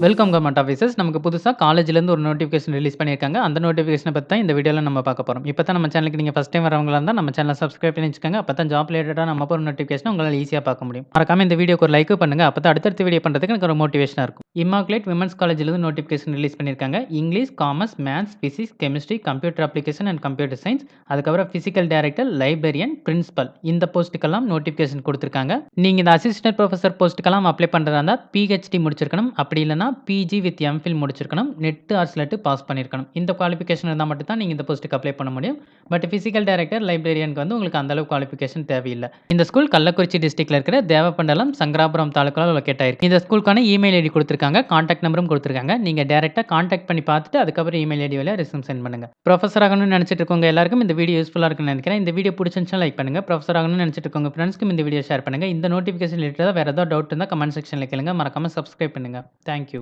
Welcome government officers. நமக்கு புதுசா காலேஜ்லேருந்து ஒரு நோட்டிஃபிகேஷன் ரிலீஸ் பண்ணியிருக்காங்க. அந்த நோட்டிஃபிகேஷன பத்தி தான் இந்த வீடியோல நம்ம பார்க்க போறோம். இப்ப தான் நம்ம சேனலுக்கு நீங்க ஃபர்ஸ்ட் டைம் வரவங்களா இருந்தா நம்ம சேனல சப்ஸ்கிரைப் பண்ணி வச்சுக்கோங்க. அப்ப தான் ஜாப் ரிலேட்டடா நம்ம போற நோட்டிஃபிகேஷன உங்களால ஈஸியா பார்க்க முடியும். மறக்காம இந்த வீடியோக்கு ஒரு லைக் பண்ணுங்க. அப்ப தான் அடுத்தடுத்த வீடியோ பண்றதுக்கு எனக்கு ஒரு மோட்டிவேஷனா இருக்கும். இம்மாக்குலேட் விமென்ஸ் காலேஜ்லேருந்து நோட்டிஃபிகேஷன் ரிலீஸ் பண்ணியிருக்காங்க. English, commerce, maths, physics, chemistry, computer application and computer science, அதுக்கப்புறம் பிசிக்கல் டைரக்டர், லைப்ரரியன், பிரின்சிபல் இந்த போஸ்ட்டுக்கெல்லாம் நோட்டிஃபிகேஷன் குடுத்துருக்காங்க. நீங்க இந்த அசிஸ்டன்ட் புரொஃபசர் போஸ்ட்டுக்கெல்லாம் அப்ளை பண்றதா இருந்தா பிஹெச்டி முடிச்சிருக்கணும். அப்படி இல்லன்னா பிஜி வித் எம்ஃபில் முடிச்சிருக்கணும். நெட் ஆர் ஸ்லெட் பாஸ் பண்ணியிருக்கணும். இந்த குவாலிஃபிகேஷன் இருந்தா மட்டும் தான் நீங்க இந்த போஸ்ட்டுக்கு அப்ளை பண்ண முடியும். பட் பிசிக்கல் டைரக்டர், லைப்ரரியனுக்கு வந்து உங்களுக்கு அந்த அளவு குவாலிஃபிகேஷன் தேவையில்ல. இந்த ஸ்கூல் கள்ளக்குறிச்சி டிஸ்ட்ரிக்ட்ல இருக்கிற தேவப்பண்டலம், சங்கராபுரம் தாலுகால லொகேட் ஆயிருக்கு. இந்த ஸ்கூலுக்கான இமெயில் ஐடி குடுத்துருக்காங்க. கான்டாக்ட் நம்பரும் குடுத்துருக்காங்க. நீங்க டைரக்ட்டா கான்டாக்ட் பண்ணி பார்த்துட்டு அதுக்கப்புறம் இமெயில் ஐடி வழியா ரெஸ்யூம் சென்ட் பண்ணுங்க. புரொஃபசர் ஆகணும்னு நினைச்சிட்டு இருக்கவங்க எல்லாருக்கும் இந்த வீடியோ யூஸ்ஃபுல்லா இருக்கும்னு நினைக்கிறேன். இந்த வீடியோ பிடிச்சிருந்துச்சுனா லைக் பண்ணுங்க. புரொஃபசர் ஆகணும்னு நினைச்சிட்டு இருக்கவங்க ஃப்ரெண்ட்ஸ்க்கும் இந்த வீடியோ ஷேர் பண்ணுங்க. இந்த நோட்டிஃபிகேஷன் ரிலேட்டடா வேற ஏதாவது டவுட் இருந்தா கமெண்ட் செக்ஷன்ல கேளுங்க. மறக்காம சப்ஸ்கிரைப் பண்ணுங்க. Thank you.